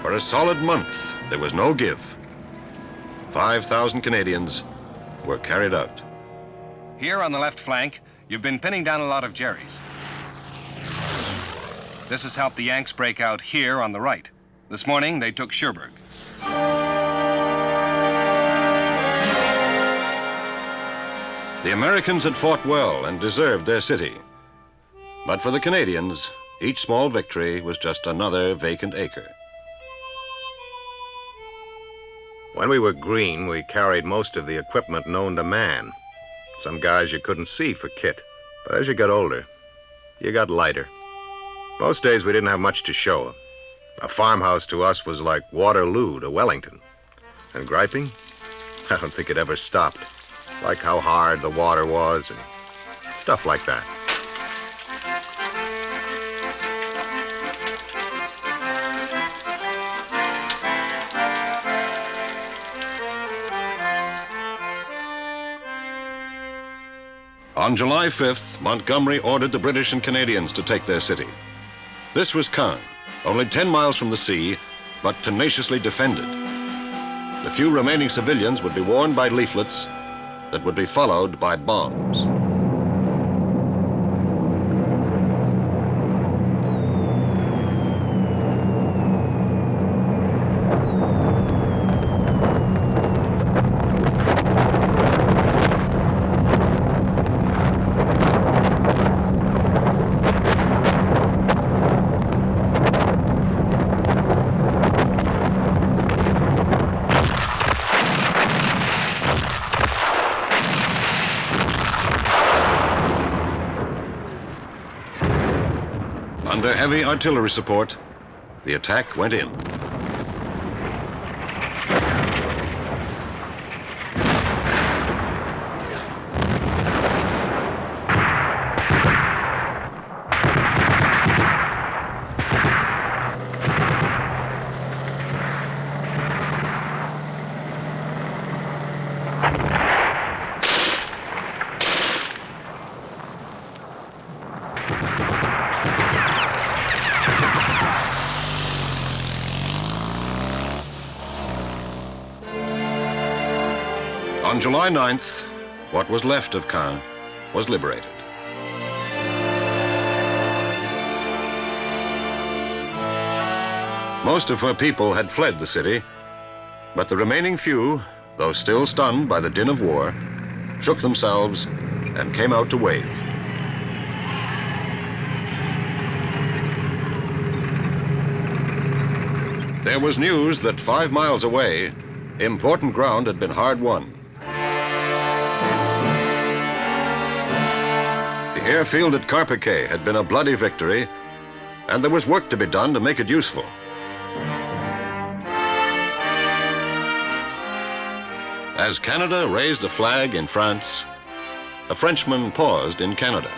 For a solid month, there was no give. 5,000 Canadians were carried out. Here on the left flank, you've been pinning down a lot of Jerrys. This has helped the Yanks break out here on the right. This morning, they took Cherbourg. The Americans had fought well and deserved their city. But for the Canadians, each small victory was just another vacant acre. When we were green, we carried most of the equipment known to man. Some guys you couldn't see for kit. But as you got older, you got lighter. Most days we didn't have much to show. A farmhouse to us was like Waterloo to Wellington. And griping? I don't think it ever stopped. Like how hard the water was and stuff like that. On July 5th, Montgomery ordered the British and Canadians to take their city. This was Caen, only 10 miles from the sea, but tenaciously defended. The few remaining civilians would be warned by leaflets that would be followed by bombs. Under heavy artillery support, the attack went in. On July 9th, what was left of Caen was liberated. Most of her people had fled the city, but the remaining few, though still stunned by the din of war, shook themselves and came out to wave. There was news that 5 miles away, important ground had been hard won. The airfield at Carpiquet had been a bloody victory, and there was work to be done to make it useful. As Canada raised a flag in France, a Frenchman paused in Canada.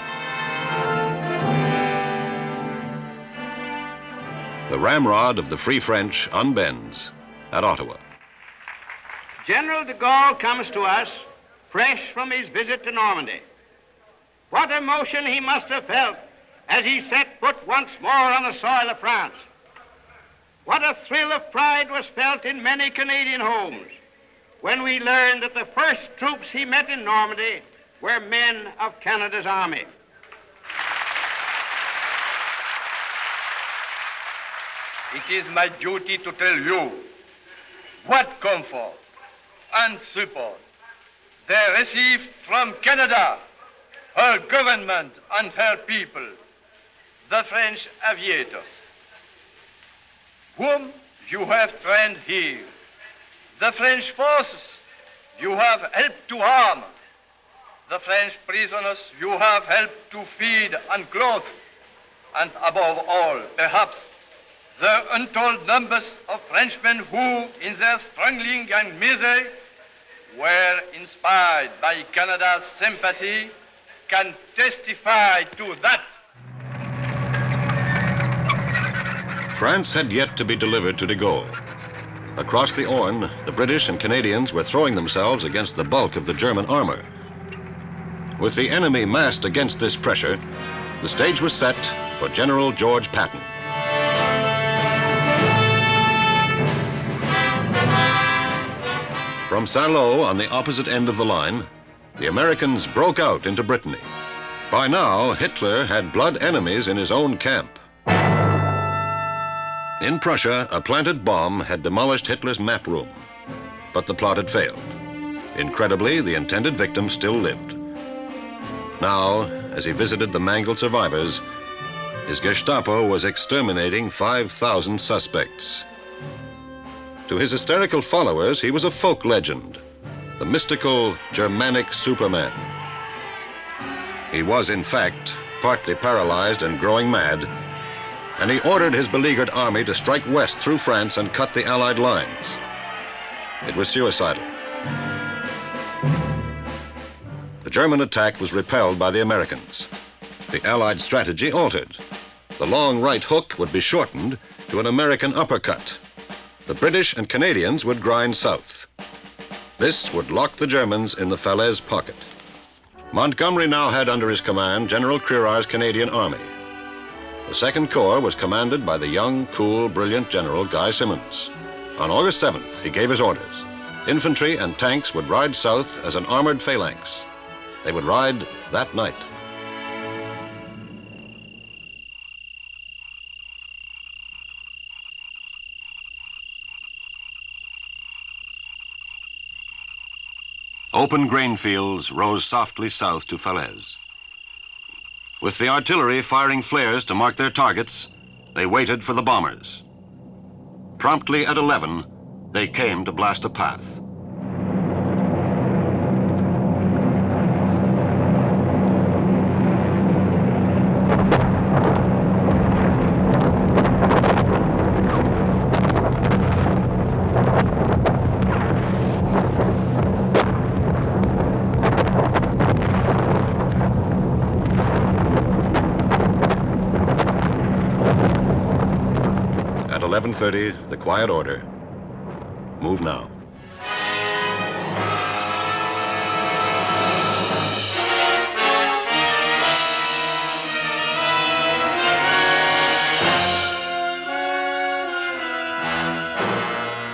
The ramrod of the Free French unbends at Ottawa. General de Gaulle comes to us fresh from his visit to Normandy. What emotion he must have felt as he set foot once more on the soil of France. What a thrill of pride was felt in many Canadian homes when we learned that the first troops he met in Normandy were men of Canada's army. It is my duty to tell you what comfort and support they received from Canada, her government and her people, the French aviators, whom you have trained here, the French forces you have helped to arm, the French prisoners you have helped to feed and clothe, and above all, perhaps, the untold numbers of Frenchmen who, in their struggling and misery, were inspired by Canada's sympathy, can testify to that. France had yet to be delivered to de Gaulle. Across the Orne, the British and Canadians were throwing themselves against the bulk of the German armor. With the enemy massed against this pressure, the stage was set for General George Patton. From Saint-Lô, on the opposite end of the line, the Americans broke out into Brittany. By now, Hitler had blood enemies in his own camp. In Prussia, a planted bomb had demolished Hitler's map room, but the plot had failed. Incredibly, the intended victim still lived. Now, as he visited the mangled survivors, his Gestapo was exterminating 5,000 suspects. To his hysterical followers, he was a folk legend, the mystical Germanic Superman. He was, in fact, partly paralyzed and growing mad, and he ordered his beleaguered army to strike west through France and cut the Allied lines. It was suicidal. The German attack was repelled by the Americans. The Allied strategy altered. The long right hook would be shortened to an American uppercut. The British and Canadians would grind south. This would lock the Germans in the Falaise pocket. Montgomery now had under his command General Crear's Canadian Army. The Second Corps was commanded by the young, cool, brilliant General Guy Simonds. On August 7th, he gave his orders. Infantry and tanks would ride south as an armored phalanx. They would ride that night. Open grain fields rose softly south to Falaise. With the artillery firing flares to mark their targets, they waited for the bombers. Promptly at 11, they came to blast a path. At 11:30, the quiet order, move now.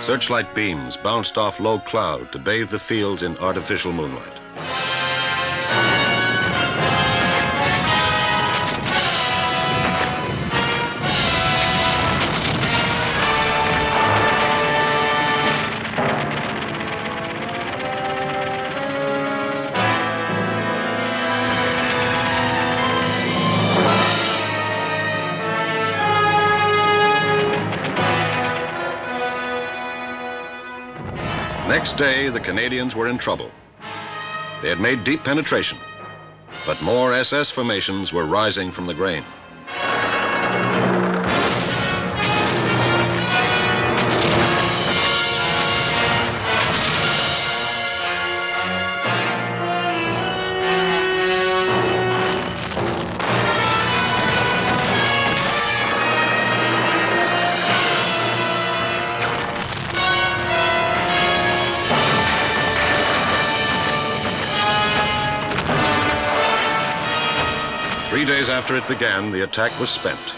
Searchlight beams bounced off low cloud to bathe the fields in artificial moonlight. Next day, the Canadians were in trouble. They had made deep penetration, but more SS formations were rising from the grain. Three days after it began, the attack was spent.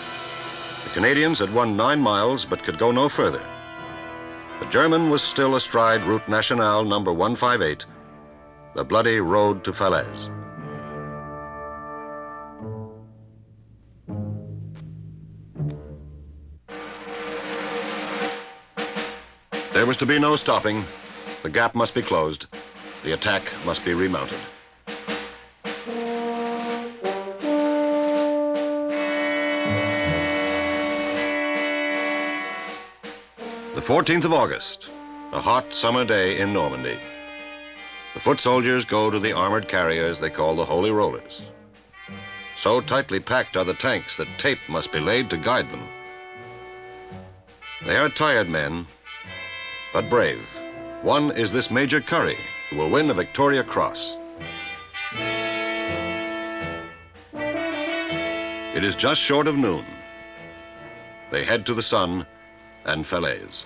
The Canadians had won 9 miles but could go no further. The German was still astride Route Nationale number 158, the bloody road to Falaise. There was to be no stopping. The gap must be closed. The attack must be remounted. The 14th of August, a hot summer day in Normandy. The foot soldiers go to the armored carriers they call the Holy Rollers. So tightly packed are the tanks that tape must be laid to guide them. They are tired men, but brave. One is this Major Curry, who will win a Victoria Cross. It is just short of noon. They head to the sun and Falaise.